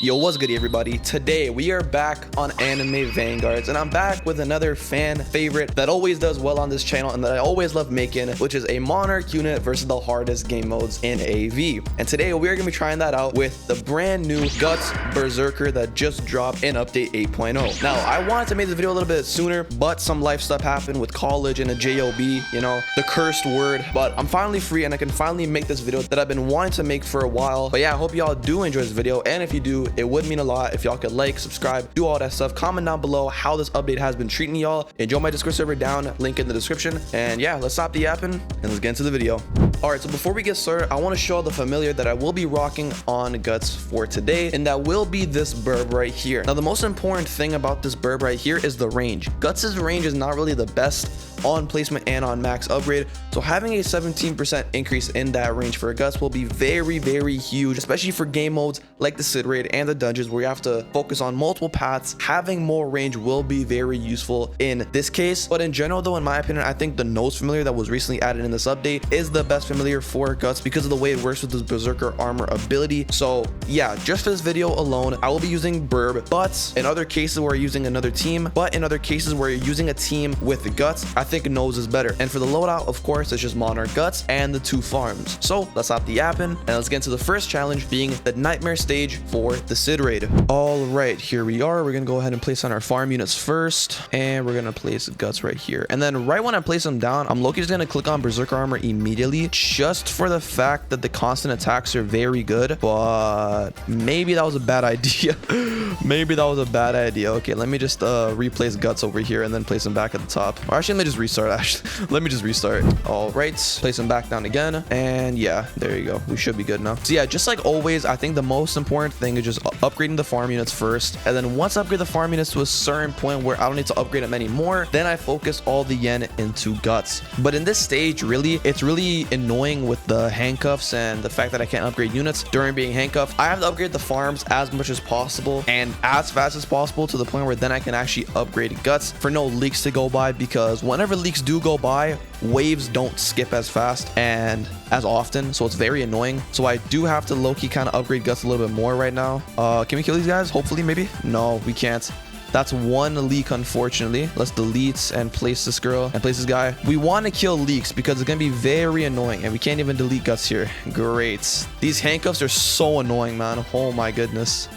Yo, what's good everybody? Today we are back on Anime Vanguards, and I'm back with another fan favorite that always does well on this channel and that I always love making, which is a Monarch unit versus the hardest game modes in AV. And today we are going to be trying that out with the brand new Guts Berserker that just dropped in update 8.0. Now, I wanted to make this video a little bit sooner, but some life stuff happened with college and a job, you know, the cursed word. But I'm finally free and I can finally make this video that I've been wanting to make for a while. But yeah, I hope y'all do enjoy this video, and if you do, it would mean a lot if y'all could like, subscribe, do all that stuff. Comment down below how this update has been treating y'all, and join my Discord server down, link in the description. And yeah, let's stop the yapping and let's get into the video. All right, so before we get started, I want to show the familiar that I will be rocking on Guts for today, and that will be this burb right here. Now, the most important thing about this burb right here is the range. Guts's range is not really the best on placement and on max upgrade, so having a 17% increase in that range for Guts will be very huge, especially for game modes like the Sid Raid and the dungeons where you have to focus on multiple paths. Having more range will be very useful in this case. But in general though, in my opinion, I think the nose familiar that was recently added in this update is the best familiar for Guts because of the way it works with this Berserker armor ability. So yeah, just for this video alone, I will be using burb, but in other cases where you're using another team, but in other cases where you're using a team with the Guts, I think nose is better. And for the loadout, of course, it's just Monarch Guts and the 2 farms. So let's stop the yapping and let's get into the first challenge, being the nightmare stage for the Sid Raid. All right, here we are. We're gonna go ahead and place on our farm units first, and we're gonna place Guts right here. And then right when I place them down, I'm just gonna click on Berserker armor immediately, just for the fact that the constant attacks are very good. But maybe that was a bad idea. Maybe that was a bad idea. Okay, let me just replace Guts over here and then place him back at the top. Or actually, let me just restart. Let me just restart. All right, place him back down again, and yeah, there you go. We should be good now. So yeah, just like always, I think the most important thing is just upgrading the farm units first, and then once I upgrade the farm units to a certain point where I don't need to upgrade them anymore, then I focus all the yen into Guts. But in this stage, really, it's really annoying with the handcuffs and the fact that I can't upgrade units during being handcuffed. I have to upgrade the farms as much as possible and as fast as possible, to the point where then I can actually upgrade Guts for no leaks to go by, because whenever leaks do go by, waves don't skip as fast and as often, so it's very annoying. So I do have to low-key kind of upgrade Guts a little bit more right now. Can we kill these guys? Hopefully, maybe. No, we can't. That's one leak, unfortunately. Let's delete and place this girl and place this guy. We want to kill leaks because it's going to be very annoying, and we can't even delete Guts here. Great. These handcuffs are so annoying, man. Oh my goodness.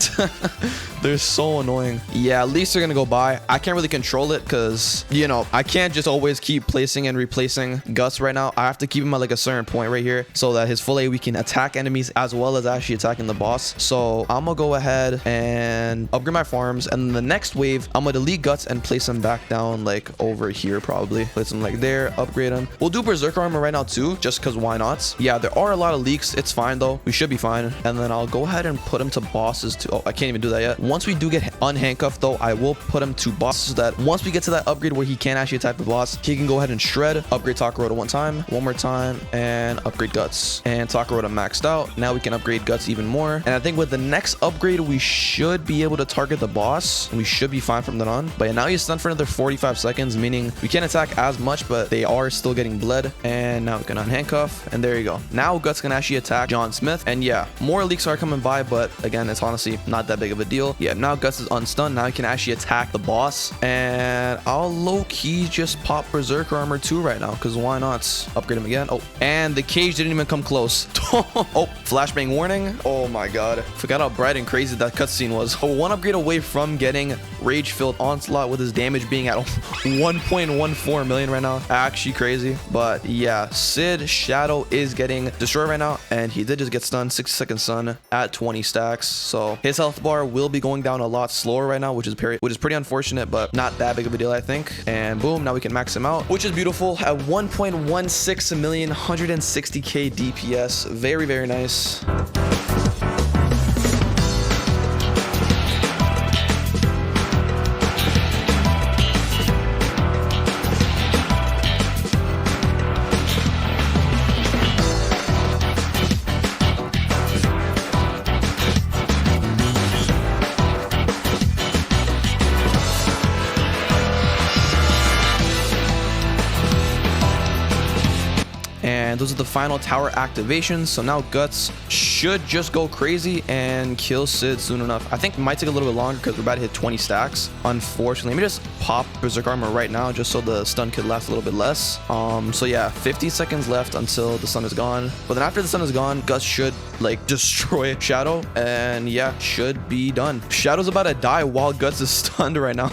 They're so annoying. Yeah, leaks are going to go by. I can't really control it because, you know, I can't just always keep placing and replacing Guts right now. I have to keep him at like a certain point right here so that his full AoE can attack enemies as well as actually attacking the boss. So I'm going to go ahead and upgrade my farms, and the next wave, I'm gonna delete Guts and place him back down like over here, probably place him like there, upgrade him. We'll do Berserker armor right now too, just because why not. Yeah, there are a lot of leaks. It's fine though, we should be fine. And then I'll go ahead and put him to bosses too. Oh, I can't even do that yet. Once we do get unhandcuffed though, I will put him to bosses so that once we get to that upgrade where he can actually attack the boss, he can go ahead and shred. Upgrade Takarota one more time, and upgrade Guts. And Takarota maxed out. Now we can upgrade Guts even more, and I think with the next upgrade we should be able to target the boss. We should be fine from then on. But yeah, now he's stunned for another 45 seconds, meaning we can't attack as much, but they are still getting bled. And now we can unhandcuff, and there you go. Now Guts can actually attack John Smith, and yeah, more leaks are coming by, but again, it's honestly not that big of a deal. Yeah, now Guts is unstunned. Now he can actually attack the boss, and I'll low-key just pop Berserker armor too right now, because why not? Upgrade him again. Oh, and the cage didn't even come close. Oh, flashbang warning. Oh my god, forgot how bright and crazy that cutscene was. Oh, one upgrade away from getting rage-filled onslaught with his damage being at 1.14 million right now. Actually crazy. But yeah, Sid Shadow is getting destroyed right now, and he did just get stunned. 60-second stun at 20 stacks, so his health bar will be going down a lot slower right now, which is pretty unfortunate, but not that big of a deal, I think. And boom, now we can max him out, which is beautiful at 1.16 million, 160k DPS. Very nice. And those are the final tower activations. So now Guts should just go crazy and kill Sid soon enough. I think it might take a little bit longer because we're about to hit 20 stacks. Unfortunately, let me just pop Berserk Armor right now just so the stun could last a little bit less. So yeah, 50 seconds left until the sun is gone. But then after the sun is gone, Guts should like destroy Shadow, and yeah, should be done. Shadow's about to die while Guts is stunned right now.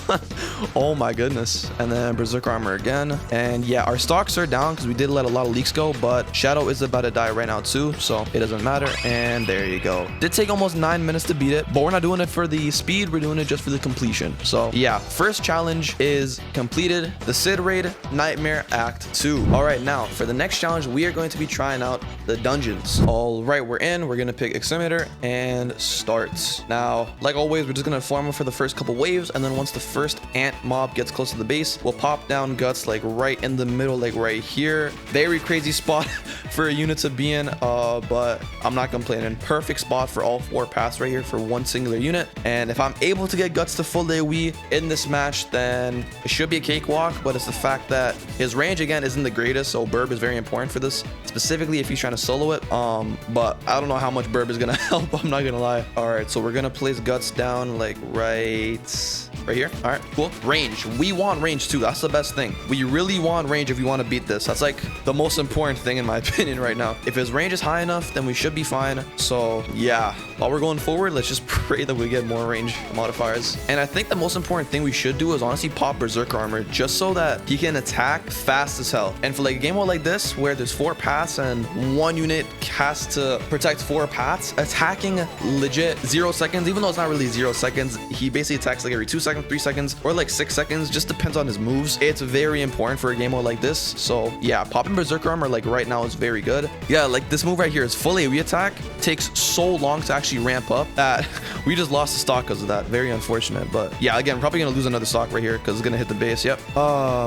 Oh my goodness. And then Berserk Armor again. And yeah, our stocks are down because we did let a lot of leaks go, but Shadow is about to die right now too, so it doesn't matter. And there you go. Did take almost 9 minutes to beat it, but we're not doing it for the speed, we're doing it just for the completion. So yeah, first challenge is completed. The Sid Raid Nightmare Act 2. All right, now for the next challenge, we are going to be trying out the dungeons. All right, we're in. We're gonna pick Exterminator and start. Now, like always, we're just gonna farm for the first couple waves, and then once the first ant mob gets close to the base, we'll pop down Guts like right in the middle, like right here. Very crazy spot for a unit to be in, but I'm not complaining. Perfect spot for all 4 paths right here for one singular unit. And if I'm able to get Guts to full AoE in this match, then it should be a cakewalk. But it's the fact that his range again isn't the greatest, so Burb is very important for this, specifically if he's trying to solo it. But I don't know how much Burb is gonna help, I'm not gonna lie. All right, so we're gonna place Guts down like right here. All right, cool. Range, we want range too. That's the best thing. We really want range if we want to beat this. That's like the most important thing in my opinion right now. If his range is high enough, then we should be fine. So yeah, while we're going forward, let's just pray that we get more range modifiers. And I think the most important thing we should do is honestly pop Berserk Armor just so that he can attack fast as hell. And for like a game mode like this where there's 4 paths and one unit has to protect 4 paths, attacking legit 0 seconds, even though it's not really 0 seconds, he basically attacks like every 2 seconds, 3 seconds, or like 6 seconds, just depends on his moves. It's very important for a game mode like this. So yeah, popping Berserk Armor like right now is very good. Yeah, like this move right here is full AoE attack, takes so long to actually ramp up that we just lost the stock because of that. Very unfortunate. But yeah, again, probably gonna lose another stock right here because it's gonna hit the base. Yep.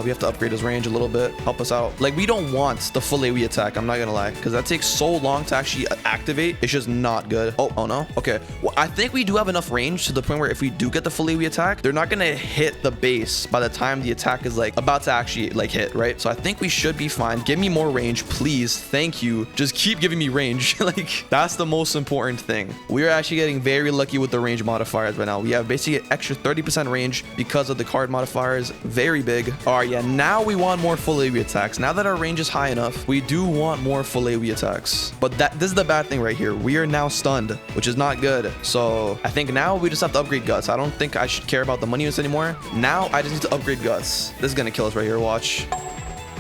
We have to upgrade his range a little bit, help us out. Like we don't want the full AoE attack, I'm not gonna lie, because that takes so long to actually activate. It's just not good. Oh no. Okay, well, I think we do have enough range to the point where if we do get the full AoE attack, they're not gonna hit the base by the time the attack is like about to actually like hit, right? So I think we should be fine. Give me more range, please. Thank you. Just keep giving me range. Like that's the most important thing. We are actually getting very lucky with the range modifiers right now. We have basically an extra 30% range because of the card modifiers. Very big. All right, yeah, now we want more full AoE attacks. Now that our range is high enough, we do want more full AoE attacks. But this is the bad thing right here. We are now stunned, which is not good. So I think now we just have to upgrade Guts. I don't think I should care about the money units anymore. Now I just need to upgrade Guts. This is gonna kill us right here. Watch.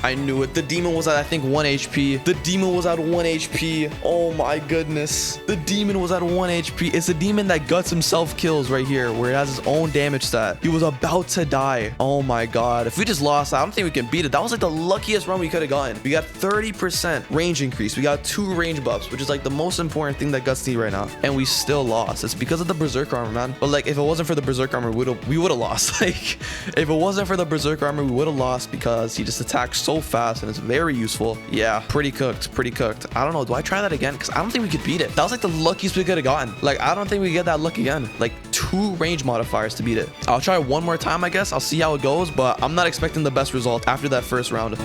I knew it. The demon was at, I think, 1 HP. The demon was at 1 HP. Oh my goodness. The demon was at 1 HP. It's the demon that Guts himself kills right here, where it has his own damage stat. He was about to die. Oh my god. If we just lost, I don't think we can beat it. That was like the luckiest run we could have gotten. We got 30% range increase. We got 2 range buffs, which is like the most important thing that Guts need right now. And we still lost. It's because of the Berserk Armor, man. But like, if it wasn't for the Berserk Armor, we would have lost. Like, if it wasn't for the Berserk Armor, we would have lost because he just attacks so fast and it's very useful. Yeah, pretty cooked. I don't know, do I try that again? Because I don't think we could beat it. That was like the luckiest we could have gotten. Like, I don't think we get that luck again. Like 2 range modifiers to beat it. I'll try one more time, I guess. I'll see how it goes, but I'm not expecting the best result after that first round.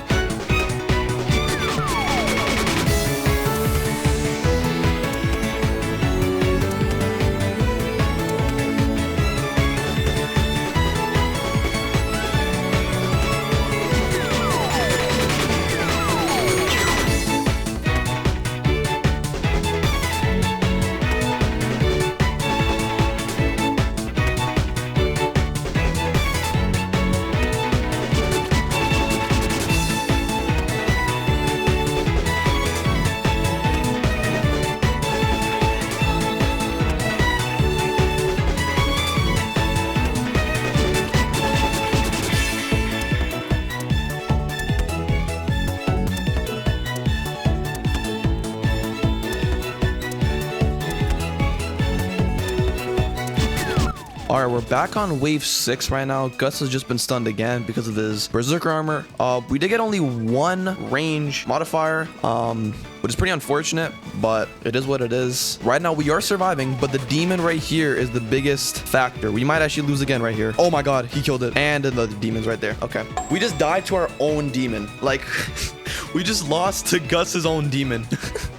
All right, we're back on wave 6 right now. Guts has just been stunned again because of his Berserker armor. We did get only 1 range modifier, which is pretty unfortunate, but it is what it is. Right now, we are surviving, but the demon right here is the biggest factor. We might actually lose again right here. Oh my god, he killed it. And the demon's right there. Okay. We just died to our own demon. Like, We just lost to Gus's own demon.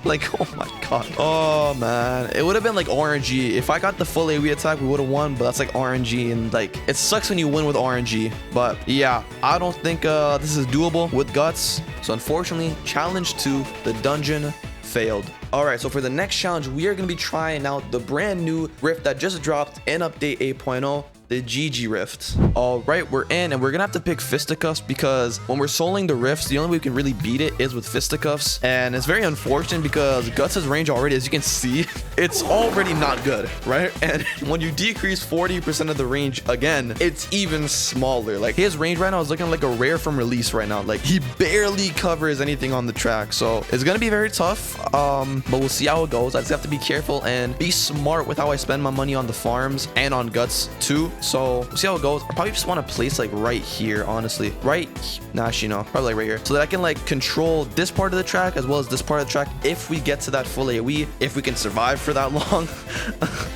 Like, oh my god. Oh man, it would have been like RNG. If I got the full AoE attack, we would have won, but that's like RNG, and like it sucks when you win with RNG. But yeah, I don't think this is doable with Guts. So unfortunately, challenge 2, the dungeon, failed. All right, so for the next challenge, we are going to be trying out the brand new rift that just dropped in update 8.0, the GG Rift. All right, we're in, and we're gonna have to pick fisticuffs because when we're soloing the rifts, the only way we can really beat it is with fisticuffs, and it's very unfortunate because Guts' range already, as you can see, it's already not good, right? And when you decrease 40% of the range again, it's even smaller. Like his range right now is looking like a rare from release right now. Like he barely covers anything on the track, so it's gonna be very tough. But we'll see how it goes. I just have to be careful and be smart with how I spend my money on the farms and on Guts too. So we'll see how it goes. I probably just want to place like right here, honestly. Actually no, probably like right here, so that I can like control this part of the track as well as this part of the track if we get to that full AoE, if we can survive for that long.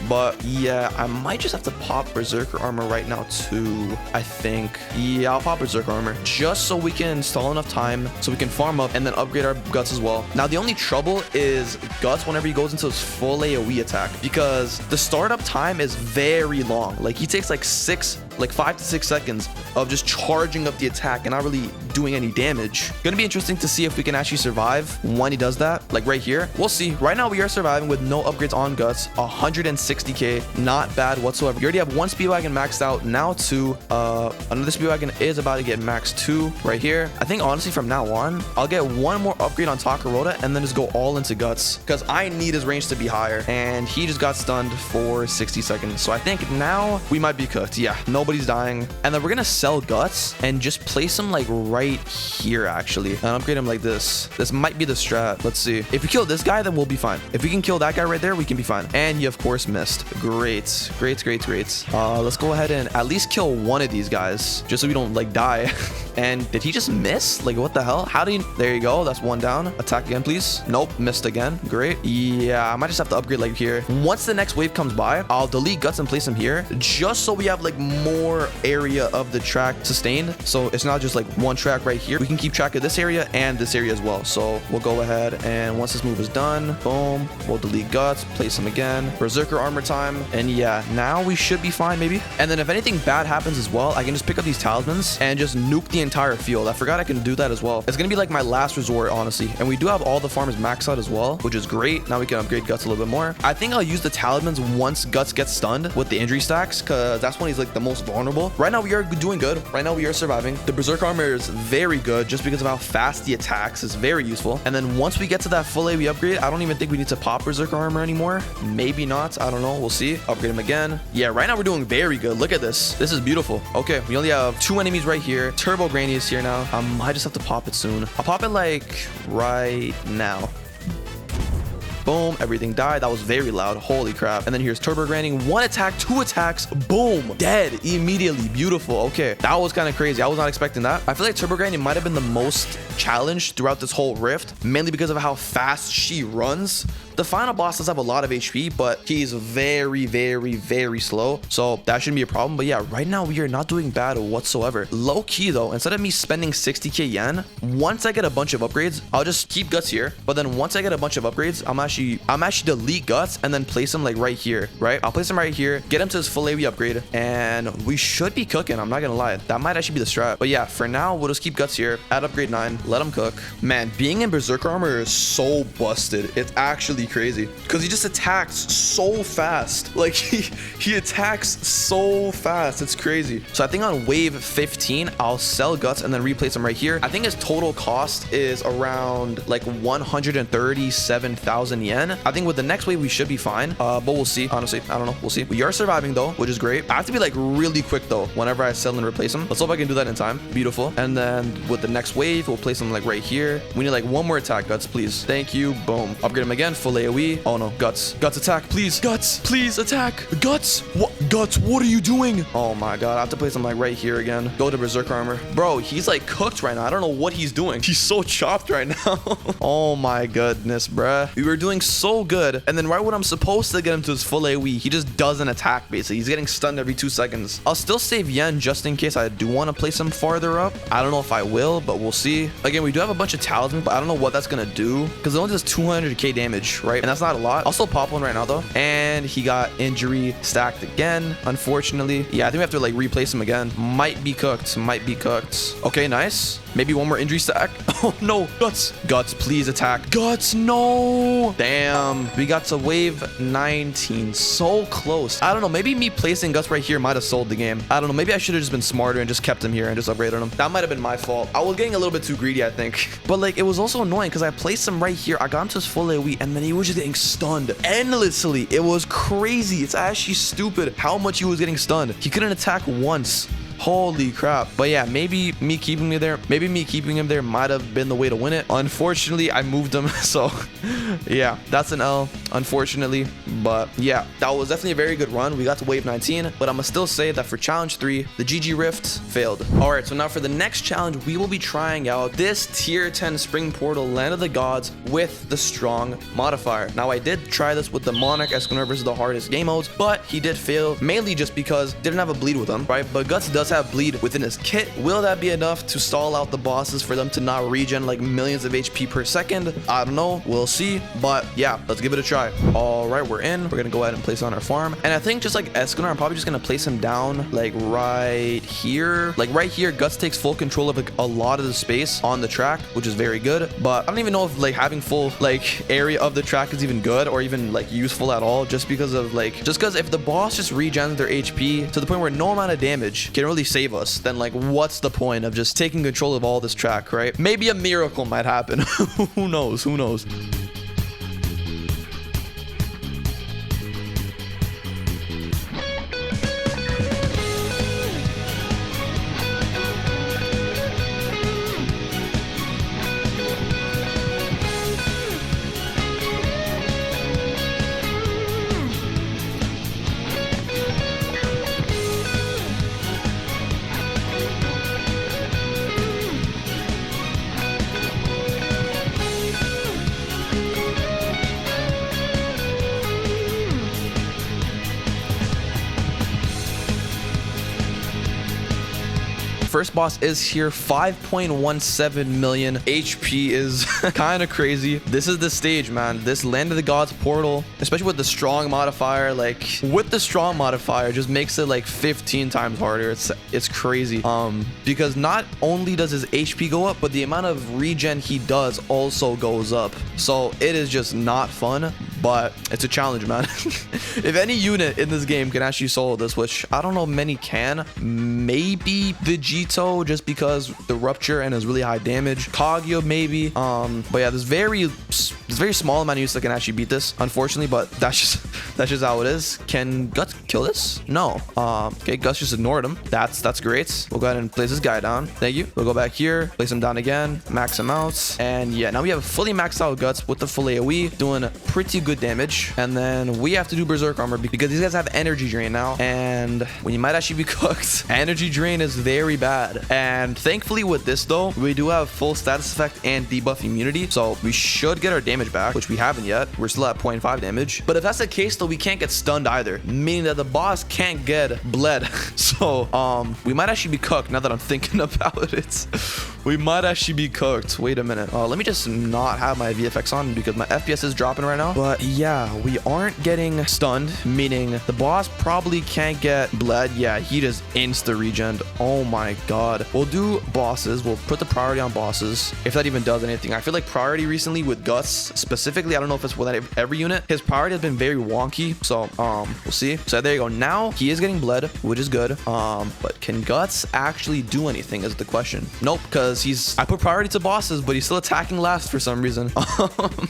But yeah, I might just have to pop Berserker armor right now too, I think. Yeah, I'll pop Berserker armor just so we can install enough time so we can farm up and then upgrade our Guts as well. Now the only trouble is Guts whenever he goes into his full AoE attack, because the startup time is very long. Like he takes like 5 to 6 seconds of just charging up the attack and not really doing any damage. Gonna be interesting to see if we can actually survive when he does that, like right here. We'll see. Right now we are surviving with no upgrades on Guts, 160k, not bad whatsoever. You already have one speedwagon maxed out, now 2. Another speedwagon is about to get maxed 2 right here. I think honestly from now on I'll get one more upgrade on Takarota and then just go all into Guts, because I need his range to be higher, and he just got stunned for 60 seconds. So I think now we might be cooked. Yeah, nobody's dying. And then we're gonna sell Guts and just place him like right here actually, and upgrade him like this. This might be the strat. Let's see. If we kill this guy, then we'll be fine. If we can kill that guy right there, we can be fine. And you of course missed. Great. Let's go ahead and at least kill one of these guys just so we don't like die. And did he just miss? Like what the hell? How do you? There you go, that's one down. Attack again please. Nope, missed again. Great. Yeah, I might just have to upgrade like here. Once the next wave comes by, I'll delete Guts and place him here just so we have like more area of the track sustained, so it's not just like one track right here. We can keep track of this area and this area as well. So we'll go ahead, and once this move is done, boom, we'll delete Guts, place him again, Berserker armor time, and yeah, now we should be fine maybe. And then if anything bad happens as well, I can just pick up these talismans and just nuke the entire field. I forgot I can do that as well. It's gonna be like my last resort honestly, and we do have all the farms maxed out as well, which is great. Now we can upgrade Guts a little bit more. I think I'll use the talismans once Guts gets stunned with the injury stacks, because that's when he's like the most vulnerable. Right now we are doing good. Right now we are surviving. The Berserk armor is very good just because of how fast he attacks. Is very useful. And then once we get to that full AoE upgrade, I don't even think we need to pop Berserk armor anymore. Maybe not, I don't know, we'll see. Upgrade him again. Yeah, right now we're doing very good. Look at this. This is beautiful. Okay, we only have 2 enemies right here. Turbo Granny is here now. I might just have to pop it soon. I'll pop it like right now. Boom, everything died. That was very loud. Holy crap. And then here's Turbo Granny. 1 attack, 2 attacks. Boom. Dead immediately. Beautiful. Okay. That was kind of crazy. I was not expecting that. I feel like Turbo Granny might have been the most challenged throughout this whole rift, mainly because of how fast she runs. The final boss does have a lot of HP, but he's very slow, so that shouldn't be a problem. But yeah, right now we are not doing bad whatsoever. Low key though, instead of me spending 60k yen, once I get a bunch of upgrades, I'll just keep Guts here. But then once I get a bunch of upgrades, I'm actually delete Guts and then place him like right here, right? I'll place him right here, get him to his full AoE upgrade, and we should be cooking. I'm not gonna lie, that might actually be the strat. But yeah, for now we'll just keep Guts here at upgrade 9, let him cook. Man, being in Berserker armor is so busted. It's actually crazy because he just attacks so fast. Like he attacks so fast. It's crazy. So I think on wave 15 I'll sell Guts and then replace him right here. I think his total cost is around like 137,000 yen. I think with the next wave we should be fine, but we'll see. Honestly, I don't know, we'll see. We are surviving though, which is great. I have to be like really quick though whenever I sell and replace him. Let's hope I can do that in time. Beautiful. And then with the next wave we'll place him like right here. We need like 1 more attack, Guts, please. Thank you. Boom. Upgrade him again, full AoE. Oh no, Guts. Guts attack, please. Guts, please attack. Guts. What? Guts, what are you doing? Oh my god, I have to place him like right here again. Go to Berserk armor. Bro, he's like cooked right now. I don't know what he's doing. He's so chopped right now. Oh my goodness, bruh. We were doing so good. And then right when I'm supposed to get him to his full AoE, he just doesn't attack basically. He's getting stunned every 2 seconds. I'll still save Yen just in case I do want to place him farther up. I don't know if I will, but we'll see. Again, we do have a bunch of talismans, but I don't know what that's gonna do because it only does 200k damage, right? And that's not a lot. I'll still pop one right now though. And he got injury stacked again, unfortunately. Yeah, I think we have to like replace him again. Might be cooked. Might be cooked. Okay, nice. Maybe one more injury stack. Oh no, Guts. Guts, please attack. Guts, no. Damn. We got to wave 19. So close. I don't know. Maybe me placing Guts right here might have sold the game. I don't know. Maybe I should have just been smarter and just kept him here and just upgraded him. That might have been my fault. I was getting a little bit too greedy, I think. But like, it was also annoying because I placed him right here. I got him to his full AoE and then he was just getting stunned endlessly. It was crazy. It's actually stupid how much he was getting stunned. He couldn't attack once. Holy crap. But yeah, maybe me keeping him there might have been the way to win it. Unfortunately, I moved him. So yeah, that's an L, unfortunately. But yeah, that was definitely a very good run. We got to wave 19, but I'm gonna still say that for challenge 3, the GG Rift failed. All right, so now for the next challenge, we will be trying out this tier 10 spring portal Land of the Gods with the strong modifier. Now I did try this with the Monarch Escanor versus the hardest game modes, but he did fail mainly just because didn't have a bleed with him, right? But Guts does have bleed within his kit. Will that be enough to stall out the bosses for them to not regen like millions of HP per second? I don't know. We'll see. But yeah, let's give it a try. All right, we're in. We're gonna go ahead and place on our farm. And I think just like Escanor, I'm probably just gonna place him down like right here. Like right here, Guts takes full control of like a lot of the space on the track, which is very good. But I don't even know if like having full like area of the track is even good or even like useful at all, just because if the boss just regens their HP to the point where no amount of damage can really save us, then like what's the point of just taking control of all this track, right? Maybe a miracle might happen. Who knows? Who knows? First boss is here, 5.17 million HP is kind of crazy. This is the stage, man. This Land of the Gods portal, especially with the strong modifier, like with the strong modifier just makes it like 15 times harder. It's crazy because not only does his HP go up, but the amount of regen he does also goes up. So it is just not fun, but it's a challenge, man. If any unit in this game can actually solo this, which I don't know many can, maybe Vegito, just because the rupture and his really high damage. Kagyo maybe, but yeah, there's very small amount of units that can actually beat this, unfortunately, but that's just how it is. Can Guts kill this? No. Okay, Guts just ignored him. That's great. We'll go ahead and place this guy down. Thank you. We'll go back here, place him down again, max him out, and yeah, now we have fully maxed out Guts with the full AoE, doing pretty good damage. And then we have to do Berserk armor because these guys have energy drain now, and when you might actually be cooked, energy drain is very bad. And thankfully with this though, we do have full status effect and debuff immunity, so we should get our damage back, which we haven't yet. We're still at 0.5 damage, but if that's the case though, we can't get stunned either, meaning that the boss can't get bled. So we might actually be cooked now that I'm thinking about it. We might actually be cooked. Wait a minute. Let me just not have my VFX on because my FPS is dropping right now. But yeah, we aren't getting stunned, meaning the boss probably can't get bled. Yeah, he just insta regen. Oh my god. We'll do bosses. We'll put the priority on bosses, if that even does anything. I feel like priority recently with Guts specifically, I don't know if it's with every unit, his priority has been very wonky. So we'll see. So there you go. Now he is getting bled, which is good. But can Guts actually do anything is the question. Nope, because I put priority to bosses, but he's still attacking last for some reason.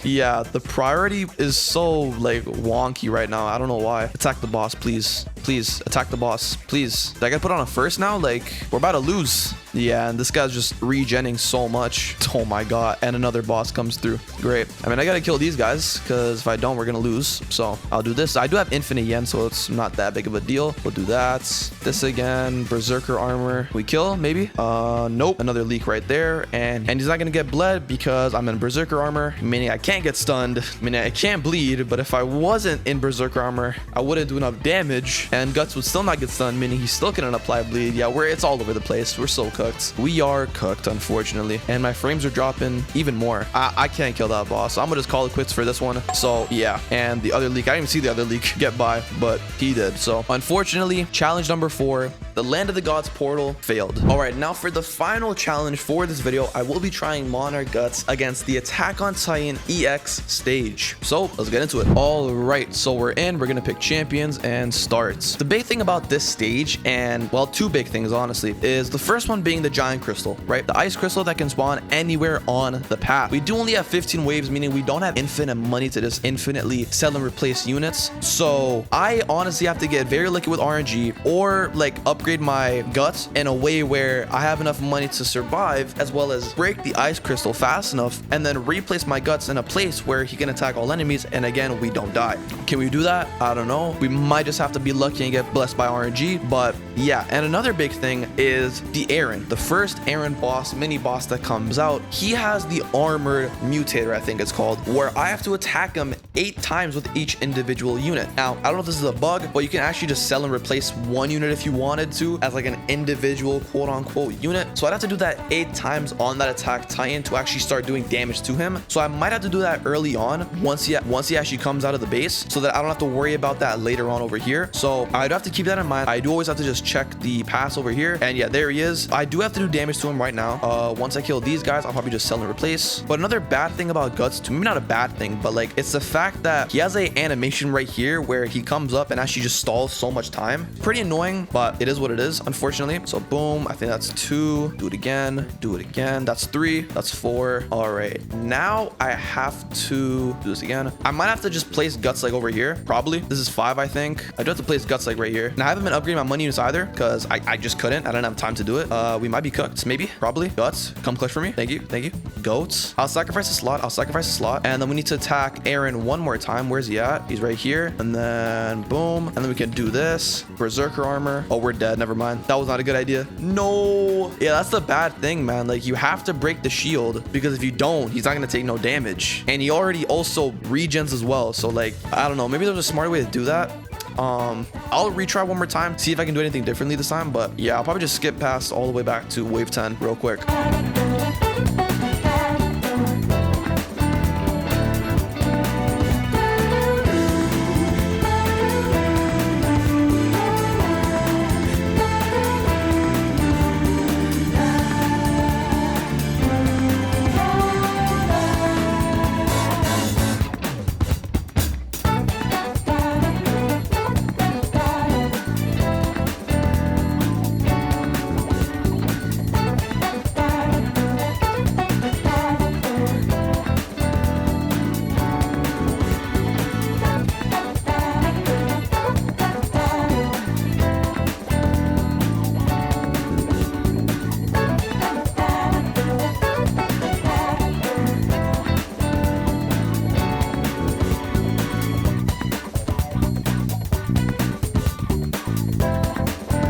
Yeah, the priority is so like wonky right now. I don't know why. Attack the boss, please. Please attack the boss. Please. I gotta put on a first now? Like, we're about to lose. Yeah, and this guy's just regenning so much. Oh my god. And another boss comes through. Great. I mean, I gotta kill these guys, because if I don't, we're gonna lose. So I'll do this. I do have infinite yen, so it's not that big of a deal. We'll do that. This again. Berserker armor. We kill, maybe? Nope. Another leak right there. And he's not gonna get bled because I'm in berserker armor, meaning I can't get stunned, meaning I can't bleed. But if I wasn't in berserker armor, I wouldn't do enough damage, and Guts would still not get stunned, meaning he's still gonna apply bleed. Yeah, it's all over the place. We're so cooked. We are cooked, unfortunately, and my frames are dropping even more. I can't kill that boss, so I'm gonna just call it quits for this one. So yeah, and the other leak, I didn't even see the other leak get by, but he did. So unfortunately, challenge number 4, the Land of the Gods portal, failed. All right, now for the final challenge for this video, I will be trying Monarch Guts against the Attack on Titan EX stage. So let's get into it. All right, so we're gonna pick champions and starts. The big thing about this stage, and well, 2 big things honestly, is the first one being the giant crystal, right? The ice crystal that can spawn anywhere on the path. We do only have 15 waves, meaning we don't have infinite money to just infinitely sell and replace units. So I honestly have to get very lucky with RNG, or like upgrade my Guts in a way where I have enough money to survive, as well as break the ice crystal fast enough, and then replace my Guts in a place where he can attack all enemies, and again, we don't die. Can we do that? I don't know. We might just have to be lucky and get blessed by RNG, but yeah. And another big thing is the Aaron, the first Aaron boss, mini boss that comes out. He has the armored mutator, I think it's called, where I have to attack him 8 times with each individual unit. Now, I don't know if this is a bug, but you can actually just sell and replace one unit if you wanted to as like an individual quote unquote unit. So I'd have to do that 8 times on that attack Titan to actually start doing damage to him. So I might have to do that early on once he actually comes out of the base, so that I don't have to worry about that later on over here. So I do have to keep that in mind. I do always have to just check the pass over here, and yeah, there he is. I do have to do damage to him right now. Once I kill these guys, I'll probably just sell and replace. But another bad thing about Guts, to me, not a bad thing, but like, it's the fact that he has a animation right here where he comes up and actually just stalls so much time. Pretty annoying, but it is what it is, unfortunately. So boom, I think that's 2. Do it again. Do it again. That's 3. That's 4. All right, now I have to do this again. I might have to just place Guts like over here, probably. This is 5, I think. I do have to place Guts like right here. And I haven't been upgrading my money units either, because I just couldn't. I didn't have time to do it. We might be cooked, maybe, probably. Guts, come clutch for me. Thank you, thank you. Goats. I'll sacrifice a slot. I'll sacrifice a slot, and then we need to attack Aaron one more time. Where's he at? He's right here. And then boom, and then we can do this. Berserker armor. Oh, we're dead. Never mind. That was not a good idea. No. Yeah, that's the bad thing, man. Like, you have to break the shield, because if you don't, he's not gonna take no damage, and he already also regens as well. So like, I don't know, maybe there's a smarter way to do that. I'll retry one more time, see if I can do anything differently this time. But yeah, I'll probably just skip past all the way back to wave 10 real quick.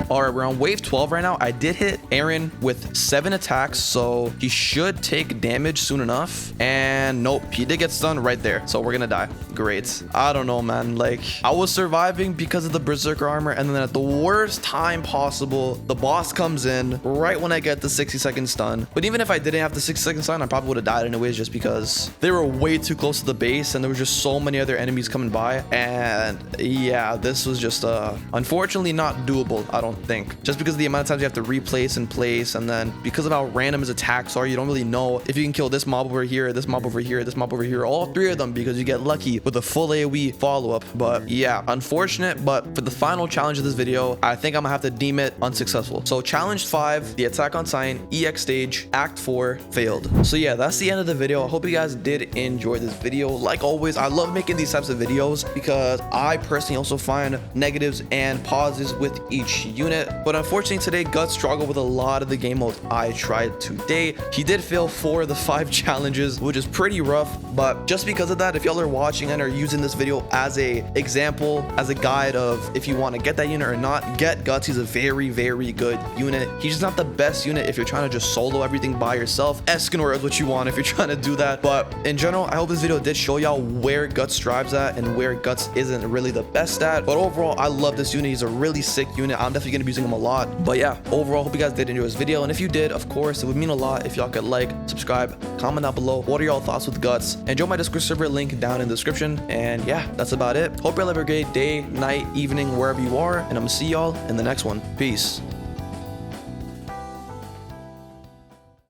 All right, we're on wave 12 right now. I did hit Aaron with 7 attacks, so he should take damage soon enough. And nope, he did get stunned right there, so we're gonna die. Great. I don't know, man. Like, I was surviving because of the berserker armor, and then at the worst time possible, the boss comes in right when I get the 60-second stun. But even if I didn't have the 60-second stun, I probably would have died anyways, just because they were way too close to the base, and there were just so many other enemies coming by. And yeah, this was just unfortunately not doable. I don't think. Just because of the amount of times you have to replace and place, and then because of how random his attacks are, you don't really know if you can kill this mob over here, this mob over here, this mob over here, all three of them, because you get lucky with a full AoE follow-up. But yeah, unfortunate. But for the final challenge of this video, I think I'm gonna have to deem it unsuccessful. So challenge 5, the attack on Titan EX stage, act 4, failed. So yeah, that's the end of the video. I hope you guys did enjoy this video. Like always, I love making these types of videos because I personally also find negatives and positives with each unit. But unfortunately today, Guts struggled with a lot of the game modes I tried today. He did fail 4 of the 5 challenges, which is pretty rough. But just because of that, if y'all are watching and are using this video as a example, as a guide of if you want to get that unit or not, get Guts. He's a very, very good unit. He's just not the best unit if you're trying to just solo everything by yourself. Escanor is what you want if you're trying to do that. But in general, I hope this video did show y'all where Guts strives at and where Guts isn't really the best at. But overall, I love this unit. He's a really sick unit. I'm definitely going to be using him a lot. But yeah, overall, hope you guys did enjoy this video. And if you did, of course, it would mean a lot if y'all could like, subscribe, comment down below. What are y'all thoughts with Guts? And join my Discord server, link down in the description. And yeah, that's about it. Hope y'all have a great day, night, evening, wherever you are. And I'm gonna see y'all in the next one. Peace.